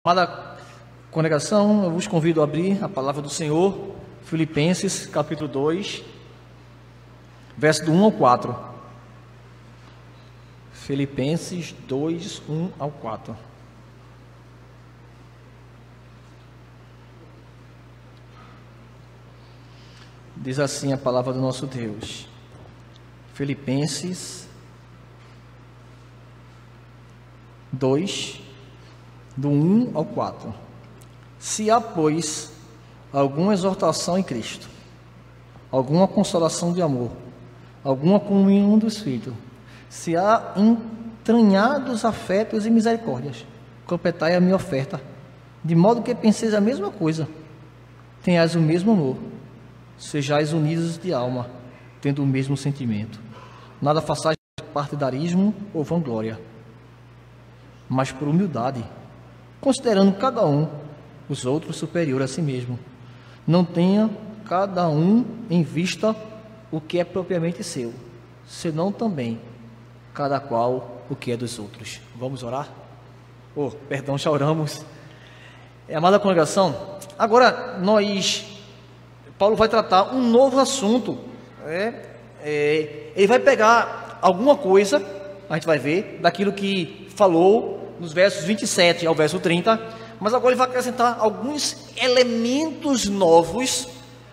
Amada congregação, eu vos convido a abrir a palavra do Senhor, Filipenses, capítulo 2, verso do 1 ao 4. Filipenses 2, 1 ao 4. Diz assim a palavra do nosso Deus. Filipenses 2, do 1 ao 4. Se há, pois, alguma exortação em Cristo, alguma consolação de amor, alguma comunhão do Espírito, se há entranhados afetos e misericórdias, completai a minha oferta, de modo que penseis a mesma coisa, tenhais o mesmo amor, sejais unidos de alma, tendo o mesmo sentimento. Nada façais por partidarismo ou vanglória, mas por humildade, considerando cada um os outros superior a si mesmo. Não tenha cada um em vista o que é propriamente seu, senão também cada qual o que é dos outros. Vamos orar? Perdão, já oramos. Amada congregação, agora Paulo vai tratar um novo assunto. Ele vai pegar alguma coisa, a gente vai ver, daquilo que falou nos versos 27 ao verso 30, mas agora ele vai acrescentar alguns elementos novos,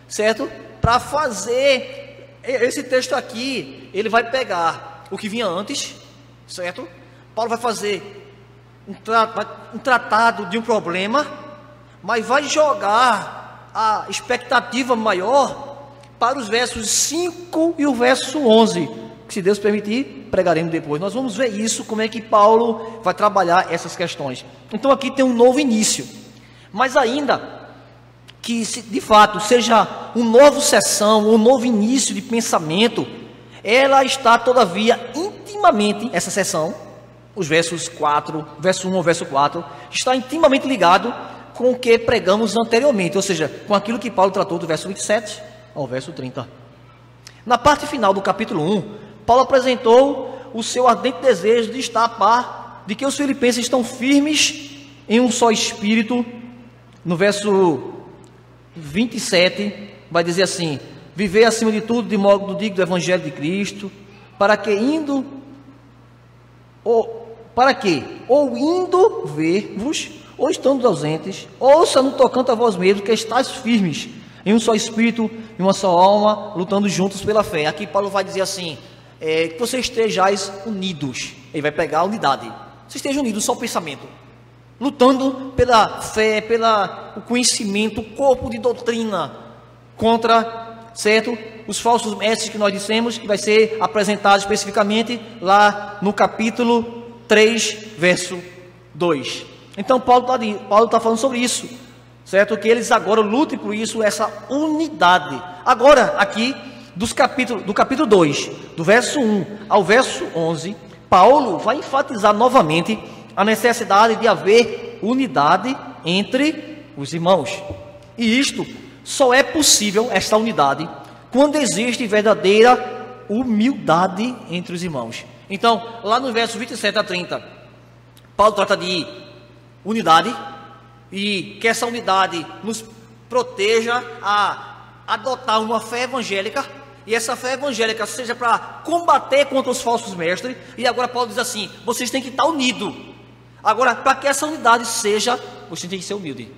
certo? Para fazer esse texto aqui, ele vai pegar o que vinha antes, certo? Paulo vai fazer um tratado de um problema, mas vai jogar a expectativa maior para os versos 5 e o verso 11, que, se Deus permitir, pregaremos depois. Nós vamos ver isso, como é que Paulo vai trabalhar essas questões. Então aqui tem um novo início, mas ainda que de fato seja uma nova sessão, um novo início de pensamento, ela está todavia intimamente, essa sessão, os versos 4, verso 1 ao verso 4, está intimamente ligado com o que pregamos anteriormente, ou seja, com aquilo que Paulo tratou do verso 27 ao verso 30. Na parte final do capítulo 1, Paulo apresentou o seu ardente desejo de estar a par de que os filipenses estão firmes em um só espírito. No verso 27 vai dizer assim: viver acima de tudo de modo digno do evangelho de Cristo, para que ou indo ver-vos, ou estando ausentes, ouça no tocante a vós mesmos que estáis firmes em um só espírito, em uma só alma, lutando juntos pela fé. Aqui Paulo vai dizer assim, que vocês estejais unidos. Ele vai pegar a unidade. Vocês estejam unidos, só o pensamento, lutando pela fé, pelo conhecimento, o corpo de doutrina, contra, certo, os falsos mestres que nós dissemos, que vai ser apresentado especificamente lá no capítulo 3, verso 2. Então Paulo está falando sobre isso, certo? Que eles agora lutem por isso, essa unidade. Agora, aqui, do capítulo 2, do verso 1 ao verso 11, Paulo vai enfatizar novamente a necessidade de haver unidade entre os irmãos. E isto só é possível, esta unidade, quando existe verdadeira humildade entre os irmãos. Então, lá no verso 27 a 30, Paulo trata de unidade, e que essa unidade nos proteja a adotar uma fé evangélica, e essa fé evangélica seja para combater contra os falsos mestres. E agora Paulo diz assim: vocês têm que estar unidos. Agora, para que essa unidade seja, vocês têm que ser humilde,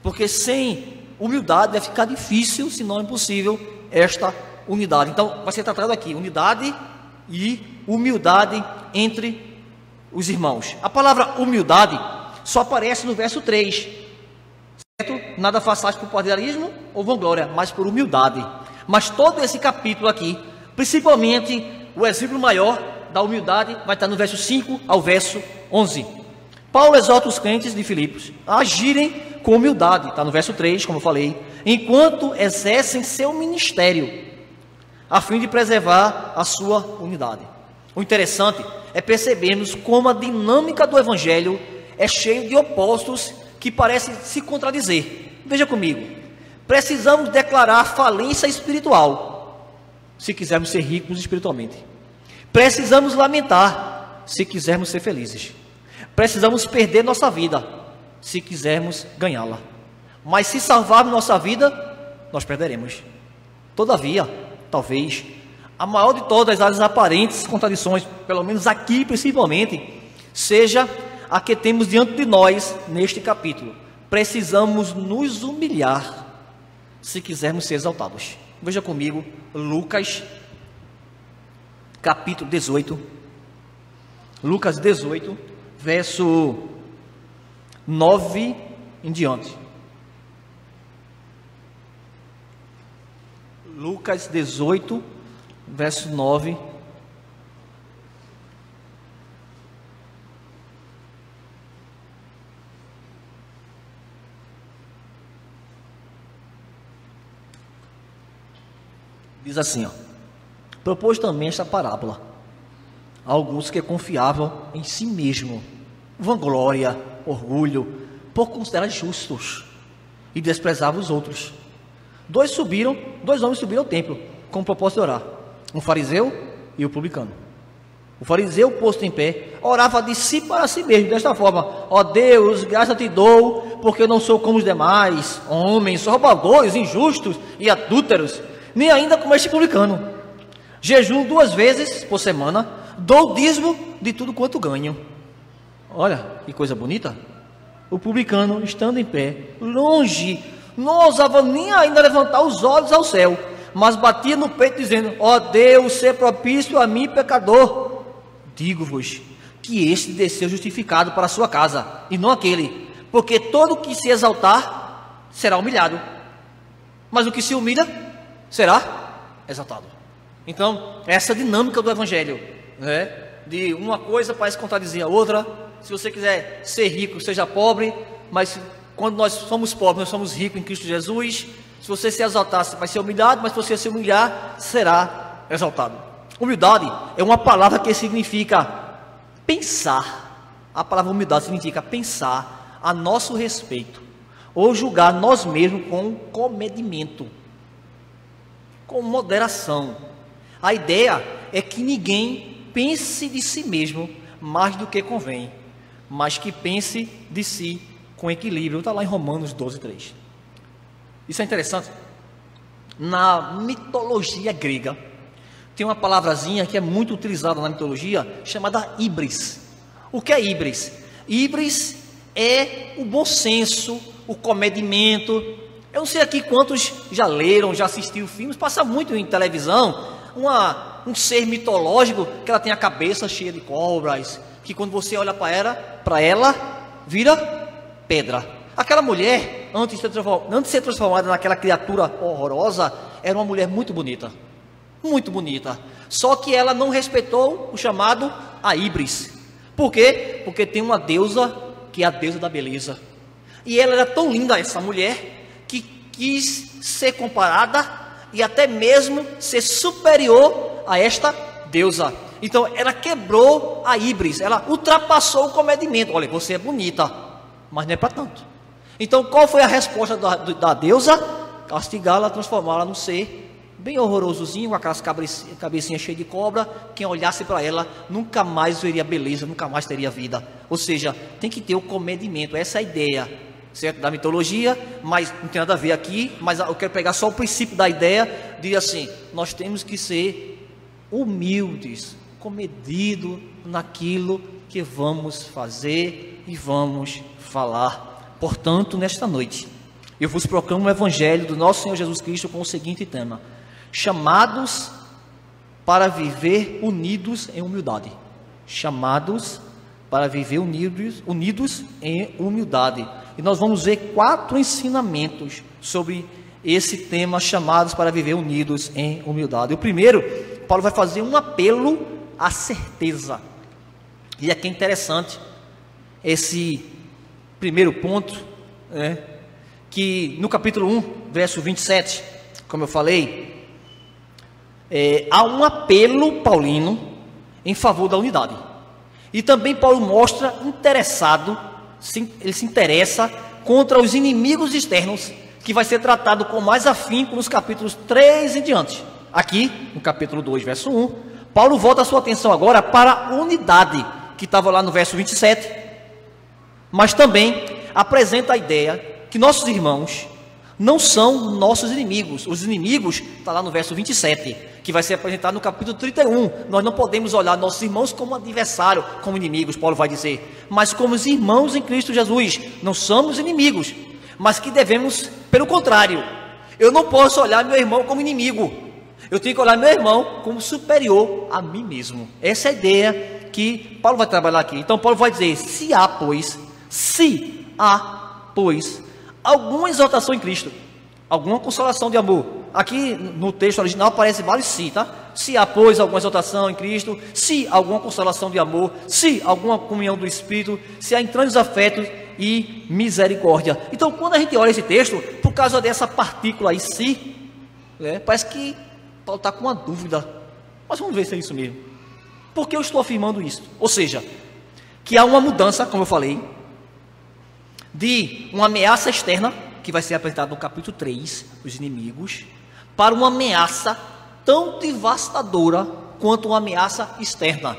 porque sem humildade vai ficar difícil, se não impossível, esta unidade. Então vai ser tratado aqui, unidade e humildade entre os irmãos. A palavra humildade só aparece no verso 3, certo? Nada façais por partidarismo ou vanglória, mas por humildade. Mas todo esse capítulo aqui, principalmente o exemplo maior da humildade, vai estar no verso 5 ao verso 11. Paulo exorta os crentes de Filipos a agirem com humildade, está no verso 3, como eu falei, enquanto exercem seu ministério, a fim de preservar a sua unidade. O interessante é percebermos como a dinâmica do evangelho é cheio de opostos que parecem se contradizer. Veja comigo, precisamos declarar falência espiritual se quisermos ser ricos espiritualmente. Precisamos lamentar se quisermos ser felizes. Precisamos perder nossa vida se quisermos ganhá-la. Mas se salvarmos nossa vida, nós perderemos. Todavia, talvez, a maior de todas as aparentes contradições, pelo menos aqui principalmente, seja a que temos diante de nós neste capítulo. Precisamos nos humilhar se quisermos ser exaltados. Veja comigo, Lucas, capítulo 18. Lucas 18, verso 9 em diante. Lucas 18, verso 9. Diz assim, ó: propôs também esta parábola a alguns que confiavam em si mesmo, vanglória, orgulho, por considerar justos, e desprezavam os outros. Dois homens subiram ao templo com o propósito de orar, um fariseu e o publicano. O fariseu, posto em pé, orava de si para si mesmo, desta forma: ó Deus, graça te dou, porque eu não sou como os demais homens, roubadores, injustos e adúlteros, nem ainda como este publicano. Jejum 2 vezes por semana, dou o dízimo de tudo quanto ganho. Olha que coisa bonita. O publicano, estando em pé, longe, não ousava nem ainda levantar os olhos ao céu, mas batia no peito dizendo: ó Deus, ser propício a mim, pecador. Digo-vos que este desceu justificado para a sua casa, e não aquele, porque todo o que se exaltar será humilhado, mas o que se humilha será exaltado. Então, essa dinâmica do evangelho, né? De uma coisa parece contradizer a outra. Se você quiser ser rico, seja pobre, mas quando nós somos pobres, nós somos ricos em Cristo Jesus. Se você se exaltar, você vai ser humilhado, mas se você se humilhar, será exaltado. Humildade é uma palavra que significa pensar. A palavra humildade significa pensar a nosso respeito, ou julgar nós mesmos com comedimento, com moderação. A ideia é que ninguém pense de si mesmo mais do que convém, mas que pense de si com equilíbrio. Está lá em Romanos 12, 3. Isso é interessante. Na mitologia grega, tem uma palavrazinha que é muito utilizada na mitologia, chamada híbris. O que é híbris? Híbris é o bom senso, o comedimento. Eu não sei aqui quantos já leram, já assistiram filmes, passa muito em televisão, um ser mitológico, que ela tem a cabeça cheia de cobras, que quando você olha para ela, vira pedra. Aquela mulher, antes de ser transformada naquela criatura horrorosa, era uma mulher muito bonita. Muito bonita. Só que ela não respeitou o chamado a híbris. Por quê? Porque tem uma deusa, que é a deusa da beleza. E ela era tão linda, essa mulher, que quis ser comparada e até mesmo ser superior a esta deusa. Então ela quebrou a híbris, ela ultrapassou o comedimento. Olha, você é bonita, mas não é para tanto. Então qual foi a resposta da deusa? Castigá-la, transformá-la num ser bem horrorosozinho, com aquelas cabecinhas cheias de cobra. Quem olhasse para ela nunca mais veria beleza, nunca mais teria vida. Ou seja, tem que ter o comedimento. Essa é a ideia, certo? Da mitologia, mas não tem nada a ver aqui. Mas eu quero pegar só o princípio da ideia, de assim: nós temos que ser humildes, comedido naquilo que vamos fazer e vamos falar. Portanto, nesta noite, eu vos proclamo o Evangelho do nosso Senhor Jesus Cristo com o seguinte tema: chamados para viver unidos em humildade. Chamados para viver unidos em humildade. E nós vamos ver 4 ensinamentos sobre esse tema, chamados para viver unidos em humildade. O primeiro, Paulo vai fazer um apelo à certeza. E aqui é interessante esse primeiro ponto, né, que no capítulo 1, verso 27, como eu falei, há um apelo paulino em favor da unidade. E também Paulo mostra ele se interessa contra os inimigos externos, que vai ser tratado com mais afinco nos capítulos 3 em diante. Aqui, no capítulo 2, verso 1, Paulo volta a sua atenção agora para a unidade, que estava lá no verso 27, mas também apresenta a ideia que nossos irmãos não são nossos inimigos. Os inimigos, está lá no verso 27, que vai ser apresentado no capítulo 31. Nós não podemos olhar nossos irmãos como adversário, como inimigos, Paulo vai dizer, mas como os irmãos em Cristo Jesus. Não somos inimigos, mas que devemos, pelo contrário, eu não posso olhar meu irmão como inimigo, eu tenho que olhar meu irmão como superior a mim mesmo. Essa é a ideia que Paulo vai trabalhar aqui. Então Paulo vai dizer, se há, pois, alguma exaltação em Cristo, alguma consolação de amor. Aqui no texto original aparece vários se, tá? Se há, pois, alguma exaltação em Cristo, se alguma consolação de amor, se alguma comunhão do Espírito, se há entranhos afetos e misericórdia. Então, quando a gente olha esse texto, por causa dessa partícula aí, se, parece que Paulo está com uma dúvida. Mas vamos ver se é isso mesmo. Por que eu estou afirmando isso? Ou seja, que há uma mudança, como eu falei, de uma ameaça externa, que vai ser apresentada no capítulo 3, os inimigos, para uma ameaça tão devastadora quanto uma ameaça externa,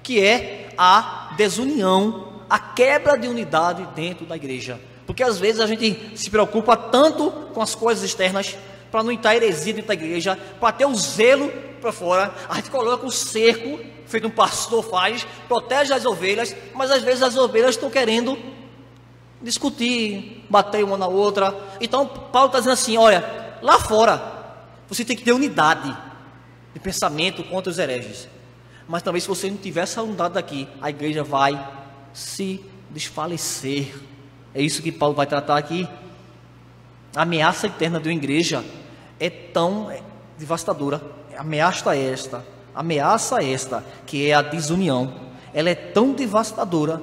que é a desunião, a quebra de unidade dentro da igreja. Porque às vezes a gente se preocupa tanto com as coisas externas, para não entrar heresia dentro da igreja, para ter o zelo para fora, a gente coloca o cerco, feito um pastor faz, protege as ovelhas, mas às vezes as ovelhas estão querendo discutir, bater uma na outra. Então Paulo está dizendo assim, olha, lá fora você tem que ter unidade de pensamento contra os hereges, mas também se você não tiver essa unidade daqui, a igreja vai se desfalecer. É isso que Paulo vai tratar aqui. A ameaça interna de uma igreja é tão devastadora. Ameaça esta, que é a desunião, ela é tão devastadora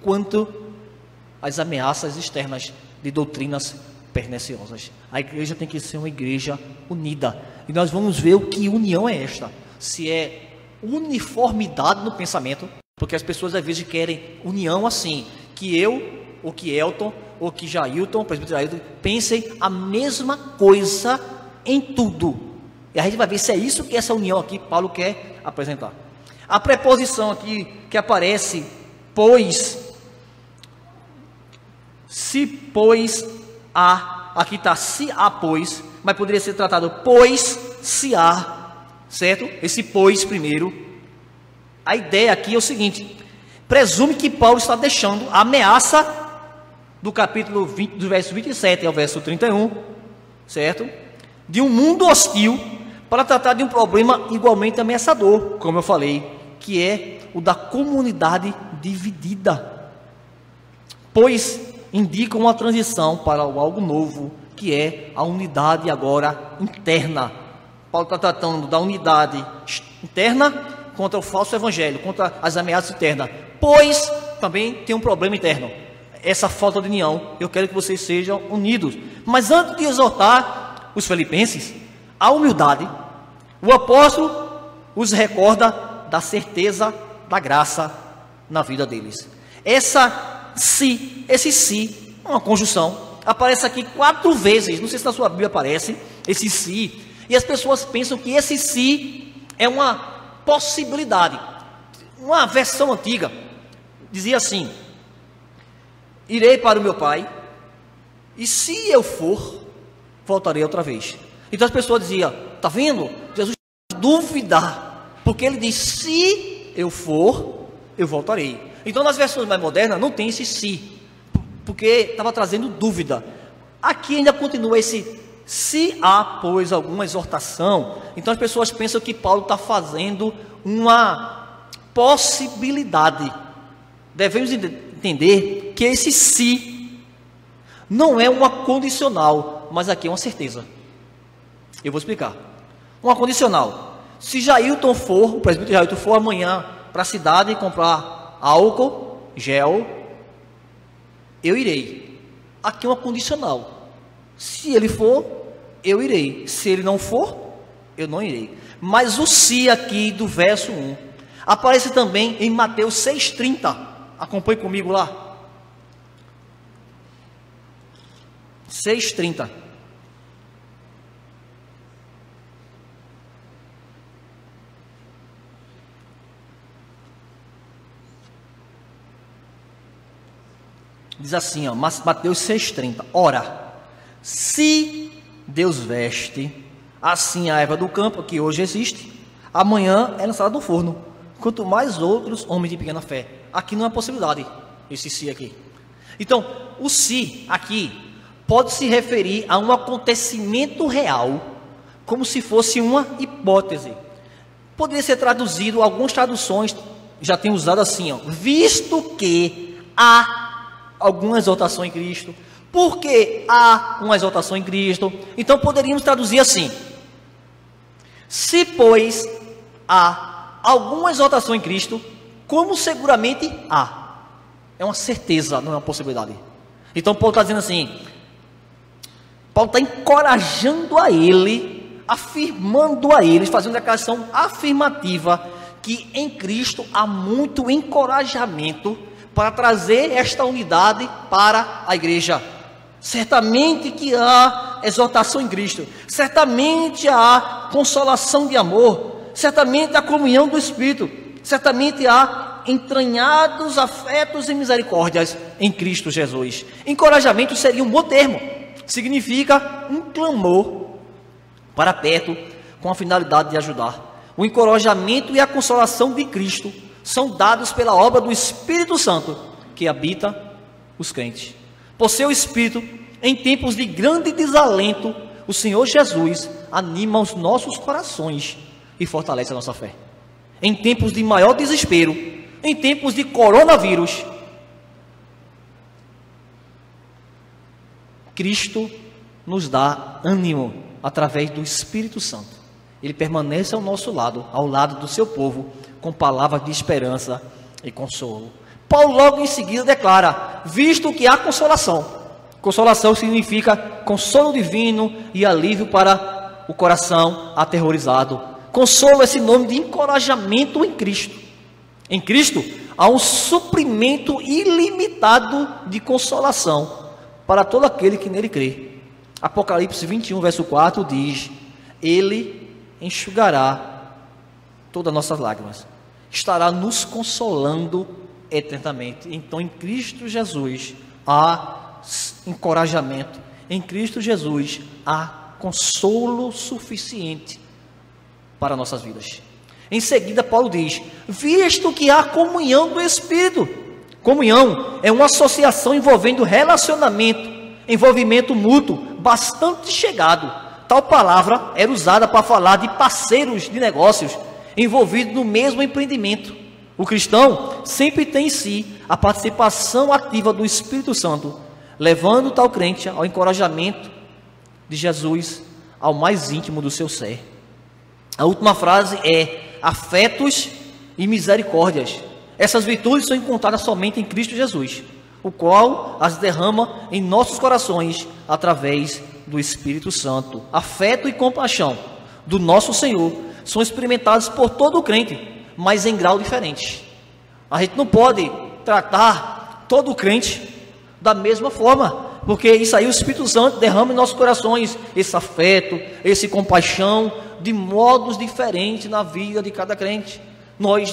quanto as ameaças externas de doutrinas perniciosas. A igreja tem que ser uma igreja unida. E nós vamos ver o que união é esta. Se é uniformidade no pensamento, porque as pessoas às vezes querem união assim, que eu, ou que Elton, ou que Jailton, presbítero Jailton, pensem a mesma coisa em tudo. E a gente vai ver se é isso que essa união aqui Paulo quer apresentar. A preposição aqui que aparece, pois, se pois há, aqui está se há pois, mas poderia ser tratado pois se há, certo? Esse pois primeiro. A ideia aqui é o seguinte, presume que Paulo está deixando a ameaça do capítulo 20, do verso 27 ao verso 31, certo? De um mundo hostil, para tratar de um problema igualmente ameaçador, como eu falei, que é o da comunidade dividida, pois indica uma transição para algo novo, que é a unidade agora interna. Paulo está tratando da unidade interna contra o falso evangelho, contra as ameaças internas, pois também tem um problema interno, essa falta de união. Eu quero que vocês sejam unidos. Mas antes de exortar os filipenses à humildade, o apóstolo os recorda da certeza da graça na vida deles. Esse se, uma conjunção, aparece aqui 4 vezes. Não sei se na sua Bíblia aparece esse se. E as pessoas pensam que esse se é uma possibilidade. Uma versão antiga dizia assim: irei para o meu pai, e se eu for, voltarei outra vez. Então as pessoas diziam, está vendo? Jesus duvida, porque ele diz, se eu for, eu voltarei. Então nas versões mais modernas não tem esse se, porque estava trazendo dúvida. Aqui ainda continua esse, se há, pois, alguma exortação. Então as pessoas pensam que Paulo está fazendo uma possibilidade. Devemos entender que esse se não é uma condicional, mas aqui é uma certeza. Eu vou explicar. Uma condicional: se Jailton for, o presbítero Jailton for amanhã para a cidade comprar álcool, gel, eu irei. Aqui é uma condicional: se ele for, eu irei. Se ele não for, eu não irei. Mas o se aqui do verso 1 aparece também em Mateus 6,30. Acompanhe comigo lá. 6,30. Diz assim, ó, Mateus 6,30. Ora, se Deus veste assim a erva do campo, que hoje existe, amanhã é lançada no forno. Quanto mais outros homens de pequena fé. Aqui não é possibilidade, esse se aqui. Então, o se aqui pode se referir a um acontecimento real, como se fosse uma hipótese. Poderia ser traduzido, algumas traduções já têm usado assim, ó, visto que há alguma exaltação em Cristo, porque há uma exaltação em Cristo. Então poderíamos traduzir assim: se pois há alguma exaltação em Cristo, como seguramente há. É uma certeza, não é uma possibilidade. Então Paulo está dizendo assim, Paulo está encorajando a ele, afirmando a eles, fazendo a declaração afirmativa, que em Cristo há muito encorajamento para trazer esta unidade para a igreja. Certamente que há exortação em Cristo, certamente há consolação de amor, certamente há comunhão do Espírito, certamente há entranhados afetos e misericórdias em Cristo Jesus. Encorajamento seria um bom termo, significa um clamor para perto com a finalidade de ajudar. O encorajamento e a consolação de Cristo são dados pela obra do Espírito Santo que habita os crentes. Por seu Espírito, em tempos de grande desalento, o Senhor Jesus anima os nossos corações e fortalece a nossa fé. Em tempos de maior desespero, em tempos de coronavírus, Cristo nos dá ânimo através do Espírito Santo. Ele permanece ao nosso lado, ao lado do seu povo, com palavras de esperança e consolo. Paulo logo em seguida declara, visto que há consolação. Consolação significa consolo divino e alívio para o coração aterrorizado. Consolo é esse nome de encorajamento em Cristo. Em Cristo há um suprimento ilimitado de consolação para todo aquele que nele crê. Apocalipse 21, verso 4 diz, Ele enxugará todas as nossas lágrimas, estará nos consolando eternamente. Então em Cristo Jesus há encorajamento, em Cristo Jesus há consolo suficiente para nossas vidas. Em seguida Paulo diz, visto que há comunhão do Espírito. Comunhão é uma associação envolvendo relacionamento, envolvimento mútuo, bastante chegado. Tal palavra era usada para falar de parceiros de negócios envolvidos no mesmo empreendimento. O cristão sempre tem em si a participação ativa do Espírito Santo, levando tal crente ao encorajamento de Jesus ao mais íntimo do seu ser. A última frase é afetos e misericórdias. Essas virtudes são encontradas somente em Cristo Jesus, o qual as derrama em nossos corações através do Espírito Santo. Afeto e compaixão do nosso Senhor são experimentados por todo o crente, mas em grau diferente. A gente não pode tratar todo o crente da mesma forma, porque isso aí o Espírito Santo derrama em nossos corações esse afeto, esse compaixão, de modos diferentes na vida de cada crente.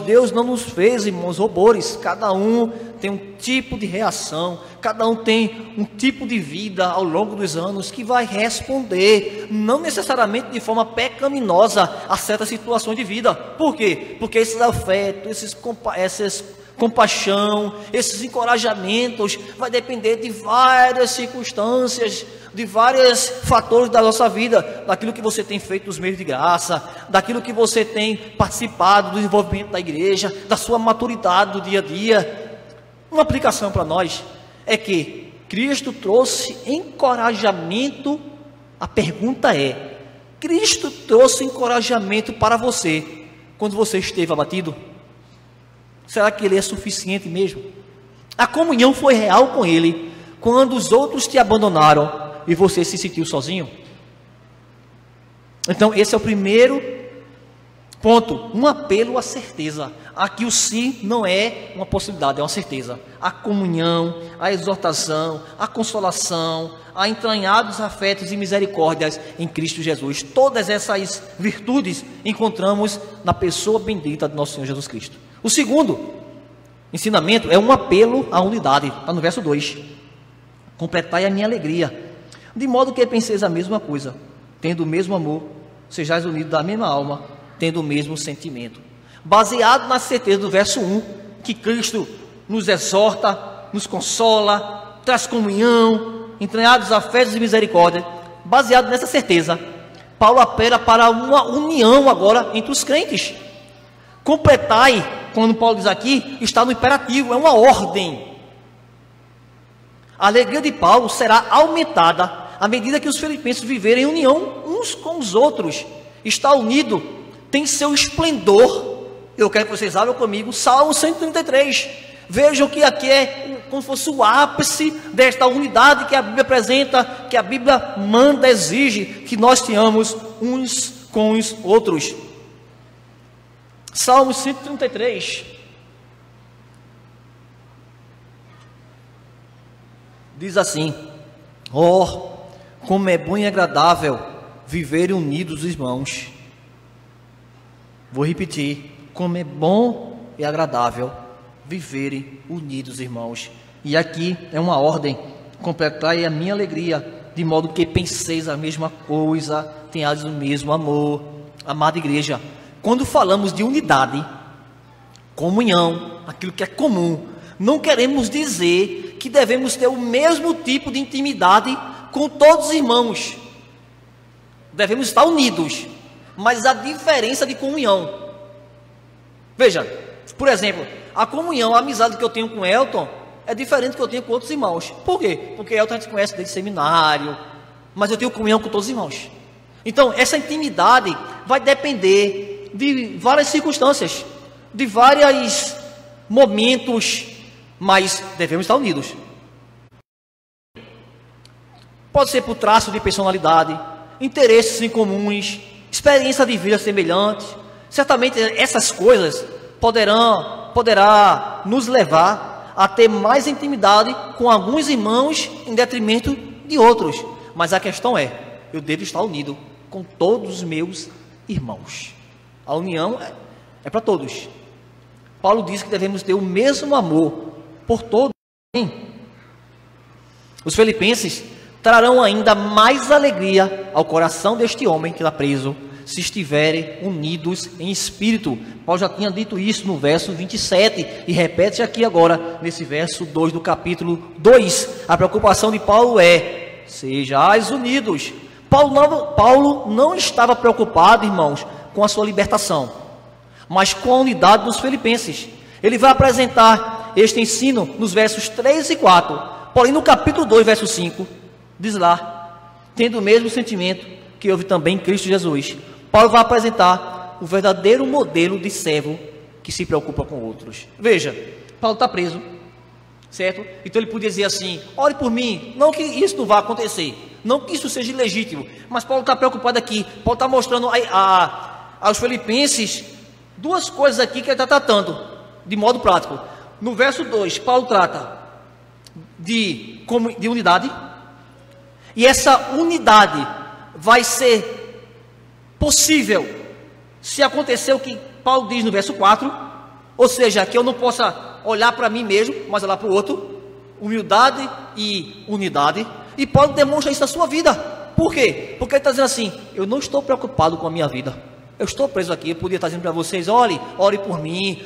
Deus não nos fez, irmãos, robôs. Cada um tem um tipo de reação, cada um tem um tipo de vida ao longo dos anos que vai responder, não necessariamente de forma pecaminosa, a certas situações de vida. Por quê? Porque esses afetos, essas compaixão, esses encorajamentos, vai depender de várias circunstâncias, de vários fatores da nossa vida, daquilo que você tem feito nos meios de graça, daquilo que você tem participado do desenvolvimento da igreja, da sua maturidade do dia a dia. Uma aplicação para nós é que Cristo trouxe encorajamento. A pergunta é: Cristo trouxe encorajamento para você quando você esteve abatido? Será que Ele é suficiente mesmo? A comunhão foi real com Ele quando os outros te abandonaram e você se sentiu sozinho? Então esse é o primeiro ponto, um apelo à certeza. Aqui o sim não é uma possibilidade, é uma certeza. A comunhão, a exortação, a consolação, a entranhados afetos e misericórdias em Cristo Jesus. Todas essas virtudes encontramos na pessoa bendita do nosso Senhor Jesus Cristo. O segundo ensinamento é um apelo à unidade, está no verso 2. completai a minha alegria, de modo que penseis a mesma coisa, tendo o mesmo amor, sejais unidos da mesma alma, tendo o mesmo sentimento. Baseado na certeza do verso 1, que Cristo nos exorta, nos consola, traz comunhão, entranhados afetos e misericórdia. Baseado nessa certeza, Paulo apela para uma união agora entre os crentes. Completai, quando Paulo diz aqui, está no imperativo, é uma ordem. A alegria de Paulo será aumentada à medida que os filipenses viverem em união uns com os outros. Está unido, tem seu esplendor. Eu quero que vocês abram comigo Salmo 133. Vejam que aqui é como se fosse o ápice desta unidade que a Bíblia apresenta, que a Bíblia manda, exige que nós tenhamos uns com os outros. Salmo 133 diz assim: oh, como é bom e agradável viverem unidos os irmãos. Vou repetir: como é bom e agradável viverem unidos, irmãos. E aqui é uma ordem: completai a minha alegria, de modo que penseis a mesma coisa, tenhais o mesmo amor. Amada igreja, quando falamos de unidade, comunhão, aquilo que é comum, não queremos dizer que devemos ter o mesmo tipo de intimidade com todos os irmãos. Devemos estar unidos, mas a diferença de comunhão. Veja, por exemplo, a comunhão, a amizade que eu tenho com Elton é diferente do que eu tenho com outros irmãos. Por quê? Porque Elton a gente conhece desde seminário, mas eu tenho comunhão com todos os irmãos. Então, essa intimidade vai depender de várias circunstâncias, de vários momentos, mas devemos estar unidos. Pode ser por traço de personalidade, interesses em comuns, experiência de vida semelhante. Certamente essas coisas poderá nos levar a ter mais intimidade com alguns irmãos em detrimento de outros. Mas a questão é, eu devo estar unido com todos os meus irmãos. A união é para todos. Paulo diz que devemos ter o mesmo amor por todos. Os filipenses trarão ainda mais alegria ao coração deste homem que está preso, se estiverem unidos em espírito. Paulo já tinha dito isso no verso 27 e repete aqui agora nesse verso 2 do capítulo 2. A preocupação de Paulo é: sejais unidos. Paulo não estava preocupado, irmãos, com a sua libertação, mas com a unidade dos filipenses. Ele vai apresentar este ensino nos versos 3 e 4. Porém, no capítulo 2, verso 5, diz lá: tendo o mesmo sentimento que houve também em Cristo Jesus. Paulo vai apresentar o verdadeiro modelo de servo que se preocupa com outros. Veja, Paulo está preso, certo? Então ele podia dizer assim: ore por mim, não que isso não vá acontecer, não que isso seja ilegítimo, mas Paulo está preocupado aqui. Paulo está mostrando aos filipenses duas coisas aqui que ele está tratando de modo prático. No verso 2, Paulo trata de unidade, e essa unidade vai ser possível se acontecer o que Paulo diz no verso 4, ou seja, que eu não possa olhar para mim mesmo, mas olhar para o outro. Humildade e unidade. E Paulo demonstra isso na sua vida. Por quê? Porque ele está dizendo assim: eu não estou preocupado com a minha vida, eu estou preso aqui. Eu podia estar dizendo para vocês: ore por mim,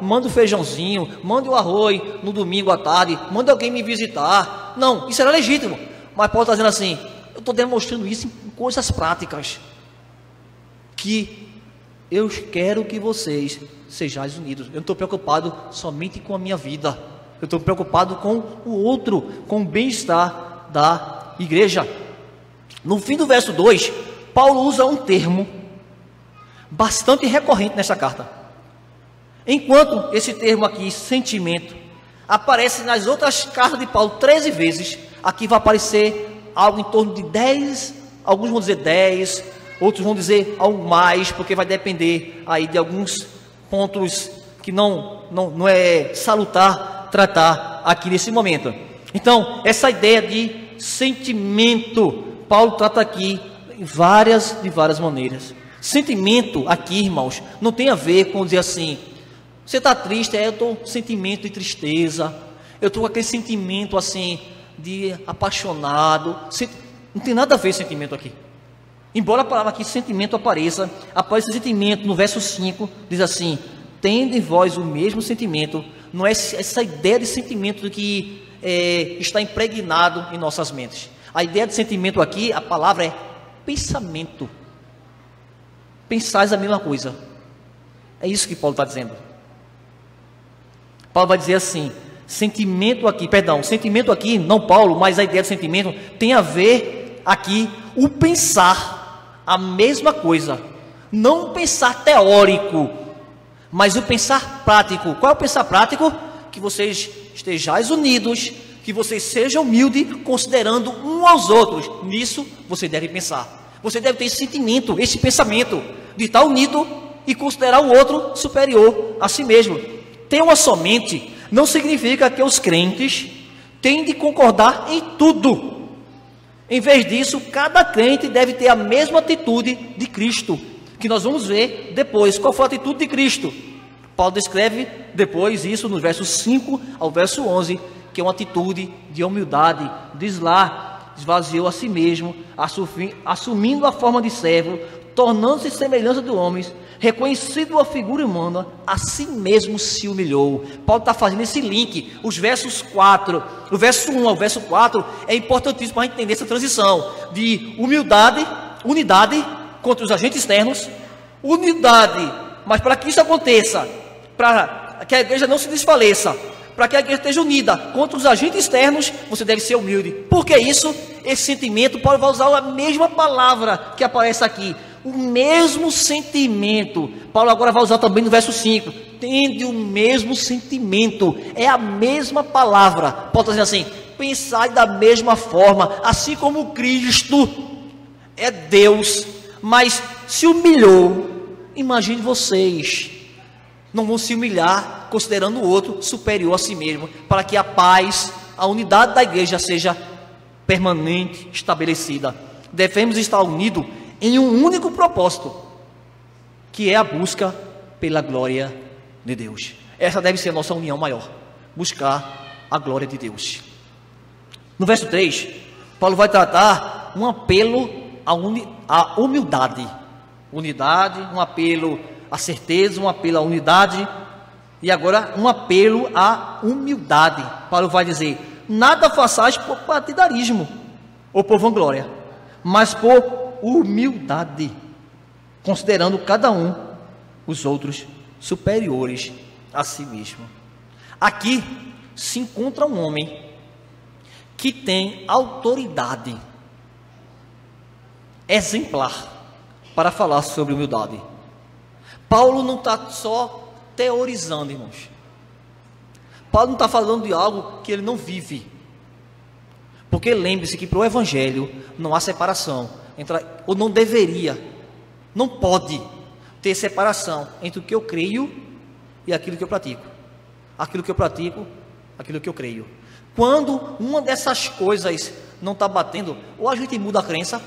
manda o feijãozinho, manda o arroz no domingo à tarde, manda alguém me visitar. Não, isso era legítimo. Mas Paulo está dizendo assim: eu estou demonstrando isso em coisas práticas, que eu quero que vocês sejais unidos. Eu não estou preocupado somente com a minha vida, eu estou preocupado com o outro, com o bem-estar da igreja. No fim do verso 2, Paulo usa um termo bastante recorrente nessa carta. Enquanto esse termo aqui, sentimento, aparece nas outras cartas de Paulo 13 vezes, aqui vai aparecer algo em torno de 10, alguns vão dizer 10, outros vão dizer algo mais, porque vai depender aí de alguns pontos que não é salutar tratar aqui nesse momento. Então, essa ideia de sentimento, Paulo trata aqui de várias maneiras. Sentimento aqui, irmãos, não tem a ver com dizer assim: você está triste, eu estou com sentimento de tristeza, eu estou com aquele sentimento assim de apaixonado. Não tem nada a ver sentimento aqui. Embora a palavra aqui, sentimento, aparece sentimento no verso 5, diz assim: tende em vós o mesmo sentimento. Não é essa ideia de sentimento que está impregnado em nossas mentes. A ideia de sentimento aqui, a palavra é pensamento. Pensais a mesma coisa. É isso que Paulo está dizendo. Paulo vai dizer assim: sentimento aqui, não Paulo, mas a ideia de sentimento tem a ver aqui o pensar a mesma coisa. Não o pensar teórico, mas o pensar prático. Qual é o pensar prático? Que vocês estejais unidos, que vocês sejam humildes, considerando um aos outros. Nisso você deve pensar. Você deve ter esse sentimento, esse pensamento de estar unido e considerar o outro superior a si mesmo. Ter uma somente não significa que os crentes têm de concordar em tudo. Em vez disso, cada crente deve ter a mesma atitude de Cristo, que nós vamos ver depois. Qual foi a atitude de Cristo? Paulo descreve depois isso no verso 5 ao verso 11, que é uma atitude de humildade. Diz lá: esvaziou a si mesmo, assumindo a forma de servo, tornando-se semelhança de homens, reconhecido a figura humana, a si mesmo se humilhou. Paulo está fazendo esse link. Os versos 4, o verso 1 ao verso 4 é importantíssimo para a gente entender essa transição de unidade contra os agentes externos, unidade, mas para que isso aconteça, para que a igreja não se desfaleça, para que a igreja esteja unida contra os agentes externos, você deve ser humilde. Por que isso? Esse sentimento, Paulo vai usar a mesma palavra que aparece aqui, o mesmo sentimento. Paulo agora vai usar também no verso 5, tende o mesmo sentimento, é a mesma palavra. Paulo está dizendo assim: pensai da mesma forma, assim como Cristo é Deus, mas se humilhou. Imagine vocês, não vão se humilhar considerando o outro superior a si mesmo, para que a paz, a unidade da igreja seja permanente, estabelecida. Devemos estar unidos em um único propósito, que é a busca pela glória de Deus. Essa deve ser a nossa união maior, buscar a glória de Deus. No verso 3, Paulo vai tratar um apelo à humildade. Unidade, um apelo à certeza, um apelo à unidade, e agora um apelo à humildade. Paulo vai dizer: nada façais por partidarismo ou por vanglória, mas por humildade, considerando cada um os outros superiores a si mesmo. Aqui se encontra um homem que tem autoridade exemplar para falar sobre humildade. Paulo não está só teorizando, irmãos. Paulo não está falando de algo que ele não vive. Porque lembre-se que para o evangelho não há separação, ou não deveria, não pode ter separação entre o que eu creio e aquilo que eu pratico. Aquilo que eu pratico, aquilo que eu creio. Quando uma dessas coisas não está batendo, ou a gente muda a crença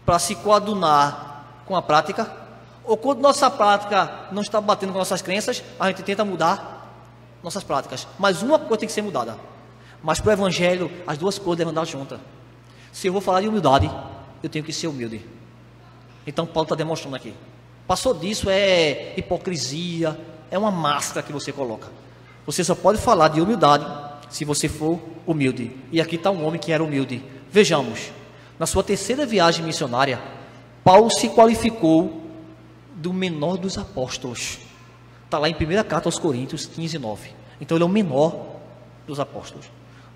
para se coadunar com a prática, ou quando nossa prática não está batendo com nossas crenças, a gente tenta mudar nossas práticas. Mas uma coisa tem que ser mudada. Mas para o evangelho, as duas coisas devem andar juntas. Se eu vou falar de humildade, eu tenho que ser humilde. Então Paulo está demonstrando aqui. Passou disso é hipocrisia, é uma máscara que você coloca. Você só pode falar de humildade se você for humilde. E aqui está um homem que era humilde. Vejamos, na sua terceira viagem missionária, Paulo se qualificou do menor dos apóstolos. Está lá em 1ª carta aos Coríntios 15:9. Então ele é o menor dos apóstolos.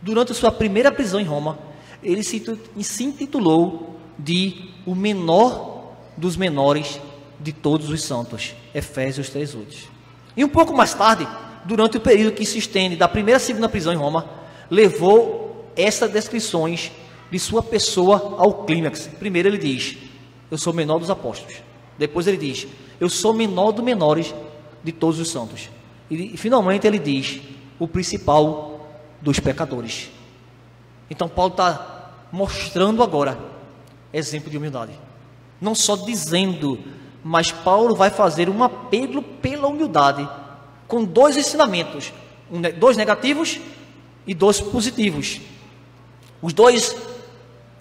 Durante a sua primeira prisão em Roma, ele se intitulou de o menor dos menores de todos os santos. Efésios 3:8. E um pouco mais tarde, durante o período que se estende da primeira e segunda prisão em Roma, levou essas descrições de sua pessoa ao clímax. Primeiro ele diz: eu sou o menor dos apóstolos. Depois ele diz: eu sou o menor dos menores de todos os santos. E finalmente ele diz: o principal dos pecadores. Então Paulo está mostrando agora exemplo de humildade. Não só dizendo, mas Paulo vai fazer um apelo pela humildade, com dois ensinamentos, dois negativos e dois positivos. Os dois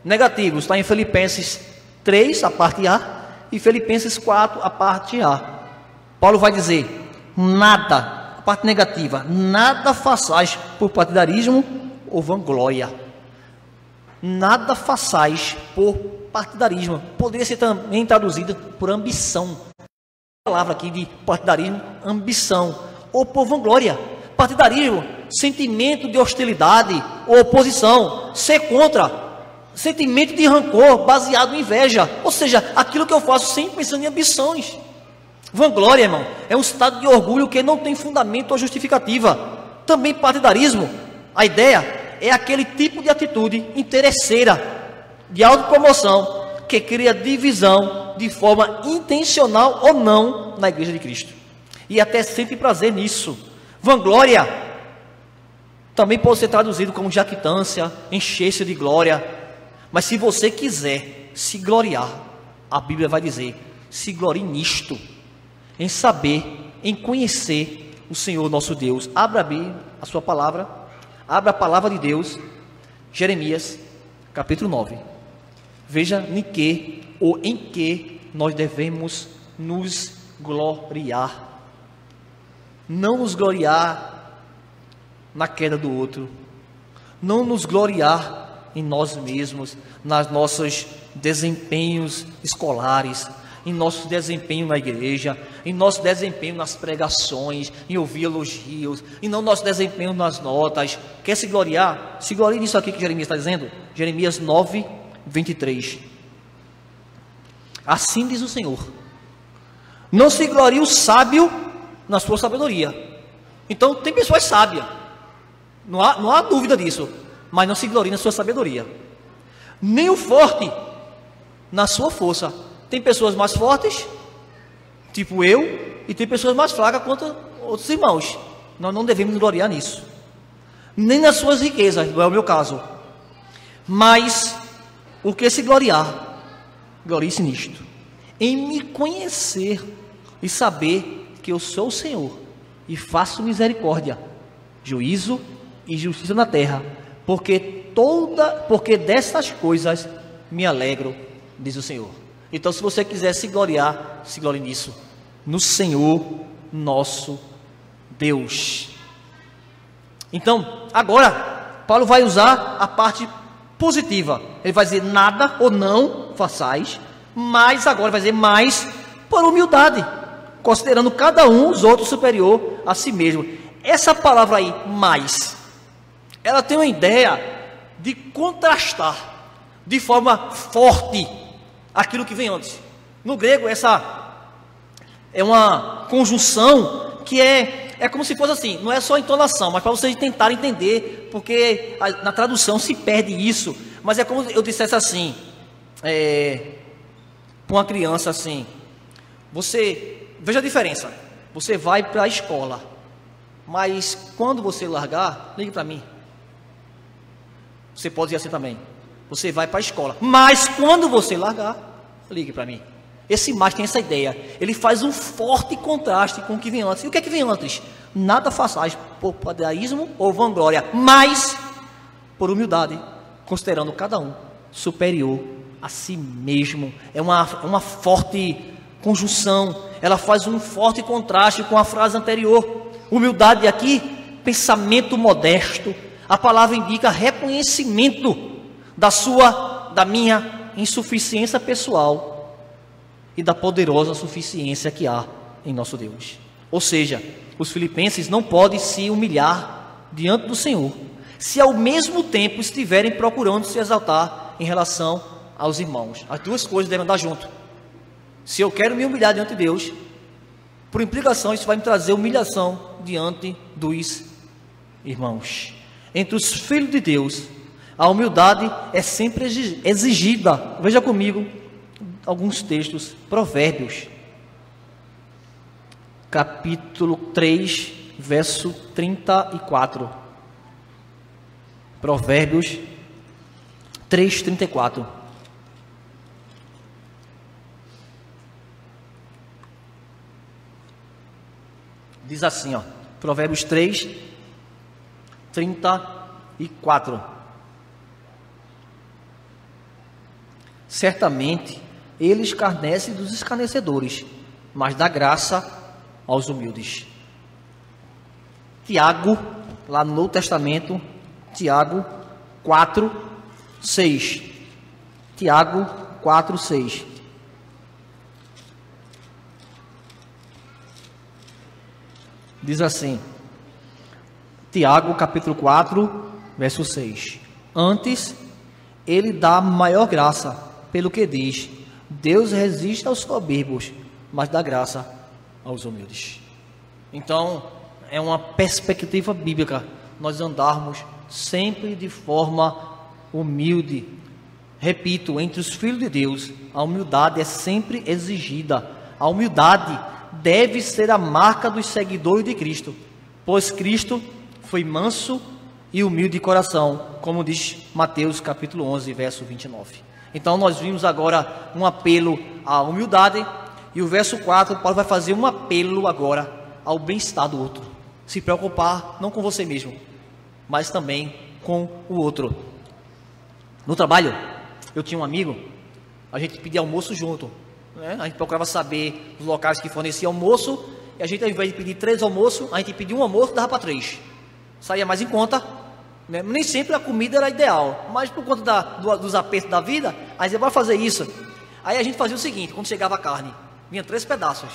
negativos estão em Filipenses 3, a parte A, e Filipenses 4, a parte A. Paulo vai dizer: nada, a parte negativa, nada façais por partidarismo ou vanglória. Nada façais por partidarismo. Poderia ser também traduzido por ambição. A palavra aqui de partidarismo, ambição, ou por vanglória. Partidarismo, sentimento de hostilidade ou oposição, ser contra, sentimento de rancor baseado em inveja, ou seja, aquilo que eu faço sempre pensando em ambições. Vanglória, irmão, é um estado de orgulho que não tem fundamento ou justificativa. Também partidarismo, a ideia é aquele tipo de atitude interesseira, de autopromoção, que cria divisão de forma intencional ou não na igreja de Cristo. E até sente prazer nisso. Vanglória também pode ser traduzido como jactância, encher-se de glória. Mas se você quiser se gloriar, a Bíblia vai dizer: se glorie nisto, em saber, em conhecer o Senhor nosso Deus. Abra a sua palavra, abra a palavra de Deus, Jeremias, capítulo 9. Veja em que nós devemos nos gloriar. Não nos gloriar na queda do outro, não nos gloriar em nós mesmos, nos nossos desempenhos escolares, em nosso desempenho na igreja, em nosso desempenho nas pregações, em ouvir elogios, e não nosso desempenho nas notas. Quer se gloriar? Se glorie nisso aqui que Jeremias está dizendo. Jeremias 9, 23. Assim diz o Senhor: não se glorie o sábio na sua sabedoria. Então tem pessoas sábias, não há dúvida disso, mas não se glorie na sua sabedoria. Nem o forte na sua força. Tem pessoas mais fortes, tipo eu, e tem pessoas mais fracas quanto outros irmãos. Nós não devemos gloriar nisso. Nem nas suas riquezas, não é o meu caso. Mas o que se gloriar, glorie-se nisto: em me conhecer e saber que eu sou o Senhor e faço misericórdia, juízo e justiça na terra, porque dessas coisas me alegro, diz o Senhor. Então, se você quiser se gloriar, se glorie nisso, no Senhor nosso Deus. Então, agora, Paulo vai usar a parte positiva. Ele vai dizer: nada ou não façais, mas agora vai dizer: mais por humildade, considerando cada um os outros superior a si mesmo. Essa palavra aí, mais, ela tem uma ideia de contrastar de forma forte aquilo que vem antes. No grego, essa é uma conjunção que é como se fosse assim, não é só entonação, mas para vocês tentarem entender, porque na tradução se perde isso, mas é como eu dissesse assim, para uma criança assim, veja a diferença, você vai para a escola, mas quando você largar, ligue para mim. Você pode dizer assim também: você vai para a escola, mas quando você largar, ligue para mim. Esse mais tem essa ideia, ele faz um forte contraste com o que vem antes. E o que é que vem antes? Nada façais por partidarismo ou vanglória, mas por humildade, considerando cada um superior a si mesmo. É uma forte conjunção, ela faz um forte contraste com a frase anterior. Humildade aqui, pensamento modesto. A palavra indica reconhecimento da minha insuficiência pessoal e da poderosa suficiência que há em nosso Deus. Ou seja, os filipenses não podem se humilhar diante do Senhor, se ao mesmo tempo estiverem procurando se exaltar em relação aos irmãos. As duas coisas devem andar junto. Se eu quero me humilhar diante de Deus, por implicação, isso vai me trazer humilhação diante dos irmãos. Entre os filhos de Deus, a humildade é sempre exigida. Veja comigo alguns textos. Provérbios, capítulo 3, verso 34. Provérbios 3, 34. Diz assim, ó, Provérbios 3, 34. Certamente ele escarnece dos escarnecedores, mas dá graça aos humildes. Tiago, lá no Novo Testamento, Tiago 4, 6. Tiago 4, 6. Diz assim, Tiago capítulo 4, verso 6. Antes, ele dá maior graça, pelo que diz, Deus resiste aos soberbos, mas dá graça aos humildes. Então, é uma perspectiva bíblica, nós andarmos sempre de forma humilde. Repito, entre os filhos de Deus, a humildade é sempre exigida. A humildade deve ser a marca dos seguidores de Cristo, pois Cristo foi manso e humilde de coração, como diz Mateus capítulo 11, verso 29. Então nós vimos agora um apelo à humildade, e o verso 4, Paulo vai fazer um apelo agora ao bem-estar do outro. Se preocupar não com você mesmo, mas também com o outro. No trabalho, eu tinha um amigo, a gente pedia almoço junto, né? A gente procurava saber os locais que forneciam almoço, e a gente, ao invés de pedir 3 almoços, a gente pedia um almoço, dava para 3. Saía mais em conta, né? Nem sempre a comida era ideal, mas por conta dos apertos da vida, a gente vai fazer isso. Aí a gente fazia o seguinte, quando chegava a carne, vinha 3 pedaços,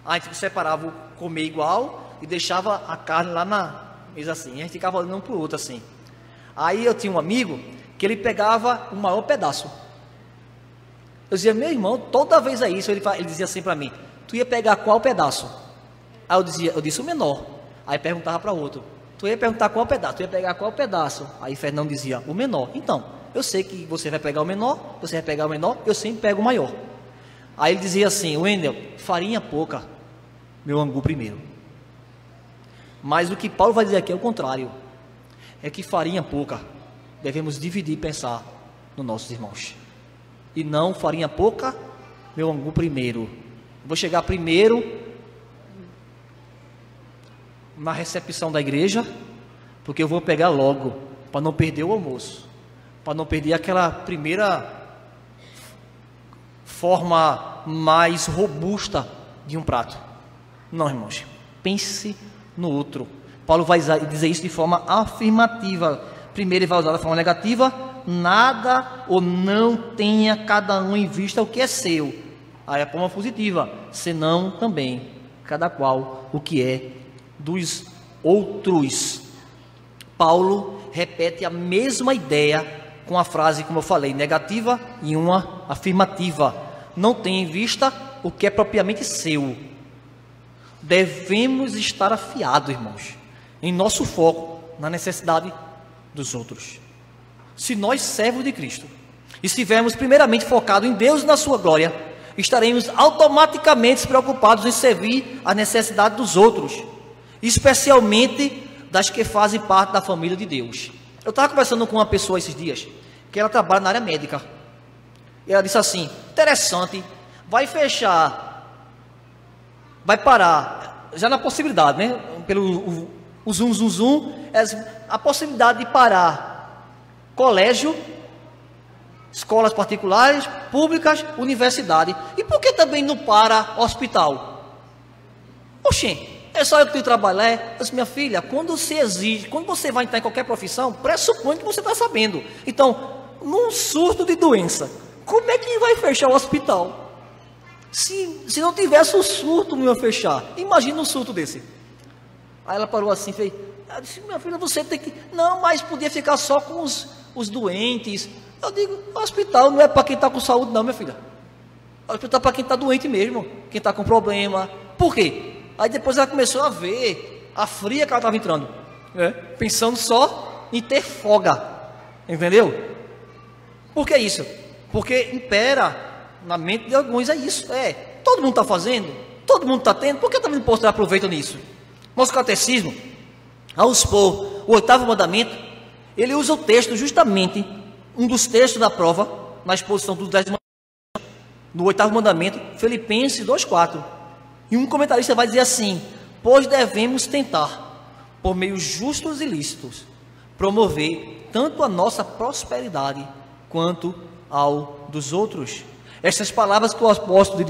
a gente separava o comer igual e deixava a carne lá na mesa assim, a gente ficava olhando um para o outro assim. Aí eu tinha um amigo que ele pegava o maior pedaço. Eu dizia, meu irmão, toda vez é isso. Ele dizia assim para mim, tu ia pegar qual pedaço? Aí eu disse o menor. Aí perguntava para outro, tu ia perguntar qual pedaço? Tu ia pegar qual pedaço? Aí Fernando dizia, o menor. Então, eu sei que você vai pegar o menor, você vai pegar o menor, eu sempre pego o maior. Aí ele dizia assim, Wendel, farinha pouca, meu angu primeiro. Mas o que Paulo vai dizer aqui é o contrário. É que farinha pouca, devemos dividir e pensar nos nossos irmãos. E não farinha pouca, meu angu primeiro. Vou chegar primeiro na recepção da igreja, porque eu vou pegar logo, para não perder o almoço, para não perder aquela primeira forma mais robusta de um prato. Não, irmãos, pense no outro. Paulo vai dizer isso de forma afirmativa. Primeiro ele vai usar da forma negativa, nada ou não tenha cada um em vista o que é seu. Aí a forma positiva, senão também cada qual o que é dos outros. Paulo repete a mesma ideia com a frase, como eu falei, negativa e uma afirmativa. Não tenha em vista o que é propriamente seu. Devemos estar afiados, irmãos, em nosso foco na necessidade dos outros. Se nós, servos de Cristo, estivermos primeiramente focados em Deus e na sua glória, estaremos automaticamente preocupados em servir a necessidade dos outros, especialmente das que fazem parte da família de Deus. Eu estava conversando com uma pessoa esses dias, que ela trabalha na área médica, e ela disse assim, interessante, vai parar, já na possibilidade, né, pelo o zoom, a possibilidade de parar colégio, escolas particulares, públicas, universidade. E por que também não para hospital? Oxê, é só eu que tenho que trabalhar. Eu disse, minha filha, quando você vai entrar em qualquer profissão, pressupõe que você está sabendo. Então, num surto de doença, como é que vai fechar o hospital? Se não tivesse o surto, não ia fechar. Imagina um surto desse. Aí ela parou assim, fez, eu disse, minha filha, você tem que... Não, mas podia ficar só com os doentes. Eu digo, o hospital não é para quem está com saúde não, minha filha. O hospital é para quem está doente mesmo, quem está com problema. Por quê? Aí depois ela começou a ver a fria que ela estava entrando, né? Pensando só em ter folga, entendeu? Por que isso? Porque impera na mente de alguns, é isso, todo mundo está fazendo, todo mundo está tendo, por que também não posso dar proveito nisso? Nosso catecismo, ao expor o 8º mandamento, ele usa o texto, justamente, um dos textos da prova, na exposição dos 10 mandamentos, no 8º mandamento, Filipenses 2,4. E um comentarista vai dizer assim, pois devemos tentar, por meios justos e lícitos, promover tanto a nossa prosperidade, quanto ao dos outros. Estas palavras que o apóstolo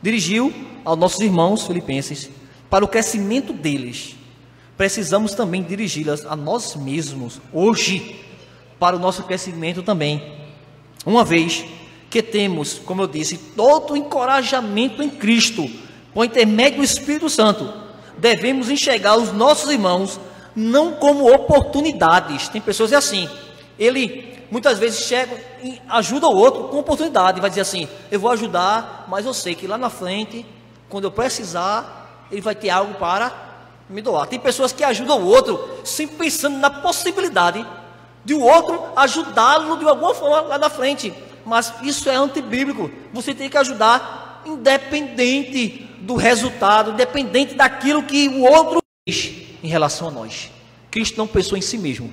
dirigiu aos nossos irmãos filipenses, para o crescimento deles, precisamos também dirigi-las a nós mesmos, hoje, para o nosso crescimento também. Uma vez que temos, como eu disse, todo o encorajamento em Cristo, por intermédio do Espírito Santo, devemos enxergar os nossos irmãos não como oportunidades. Tem pessoas assim, ele muitas vezes chega e ajuda o outro com oportunidade, vai dizer assim, eu vou ajudar, mas eu sei que lá na frente, quando eu precisar, ele vai ter algo para me doar. Tem pessoas que ajudam o outro, sempre pensando na possibilidade de o outro ajudá-lo de alguma forma lá na frente, mas isso é antibíblico. Você tem que ajudar independente do resultado, independente daquilo que o outro fez em relação a nós. Cristo não pensou em si mesmo.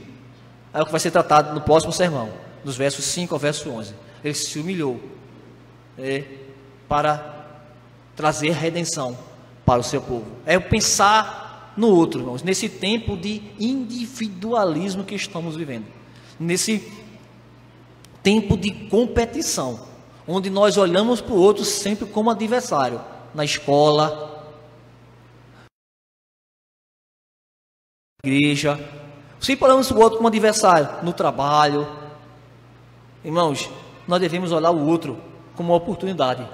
É o que vai ser tratado no próximo sermão, dos versos 5 ao verso 11. Ele se humilhou para trazer redenção para o seu povo. É pensar no outro, irmãos, nesse tempo de individualismo que estamos vivendo, nesse tempo de competição, onde nós olhamos para o outro sempre como adversário, na escola, na igreja, sempre olhamos para o outro como adversário, no trabalho. Irmãos, nós devemos olhar o outro como uma oportunidade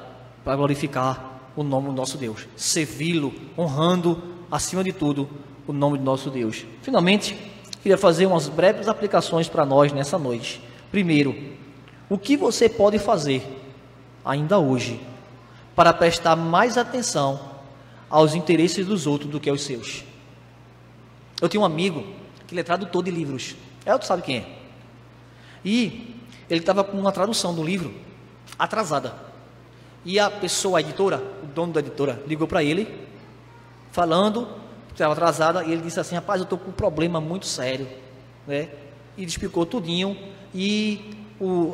para glorificar o nome do nosso Deus, servi-lo, honrando acima de tudo o nome do nosso Deus. Finalmente, queria fazer umas breves aplicações para nós nessa noite. Primeiro, o que você pode fazer ainda hoje para prestar mais atenção aos interesses dos outros do que aos seus? Eu tenho um amigo que ele é tradutor de livros, tu sabe quem é, e ele estava com uma tradução do livro atrasada. E a pessoa, a editora, o dono da editora, ligou para ele, falando que estava atrasada, e ele disse assim, rapaz, eu estou com um problema muito sério, né? E ele explicou tudinho, e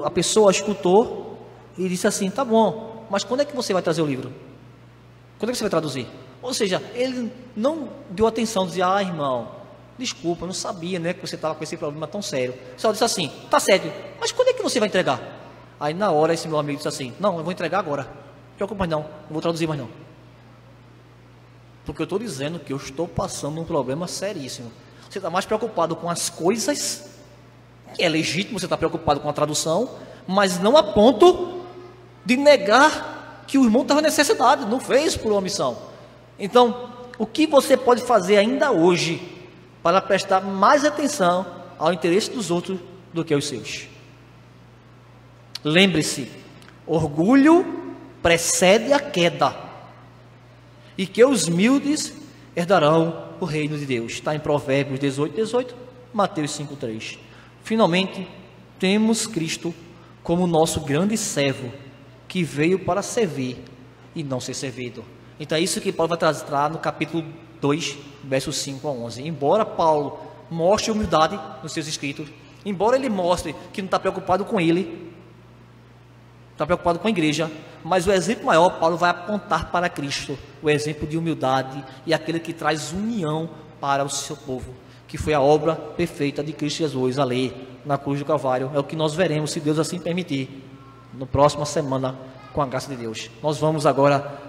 a pessoa escutou, e disse assim, tá bom, mas quando é que você vai trazer o livro? Quando é que você vai traduzir? Ou seja, ele não deu atenção, dizia, irmão, desculpa, eu não sabia, né, que você estava com esse problema tão sério. Só disse assim, tá sério, mas quando é que você vai entregar? Aí na hora esse meu amigo disse assim, não, eu vou entregar agora, não preocupa mais não, não vou traduzir mais não. Porque eu estou dizendo que eu estou passando um problema seríssimo. Você está mais preocupado com as coisas, que é legítimo você estar preocupado com a tradução, mas não a ponto de negar que o irmão estava em necessidade, não fez por omissão. Então, o que você pode fazer ainda hoje para prestar mais atenção ao interesse dos outros do que aos seus? Lembre-se, orgulho precede a queda, e que os humildes herdarão o reino de Deus. Está em Provérbios 18, Mateus 5:3. Finalmente, temos Cristo como nosso grande servo, que veio para servir e não ser servido. Então é isso que Paulo vai trazer no capítulo 2, versos 5 a 11. Embora Paulo mostre humildade nos seus escritos, embora ele mostre que não está preocupado com ele, está preocupado com a igreja, mas o exemplo maior, Paulo vai apontar para Cristo, o exemplo de humildade e aquele que traz união para o seu povo, que foi a obra perfeita de Cristo Jesus, a lei na cruz do Calvário. É o que nós veremos, se Deus assim permitir, na próxima semana, com a graça de Deus. Nós vamos agora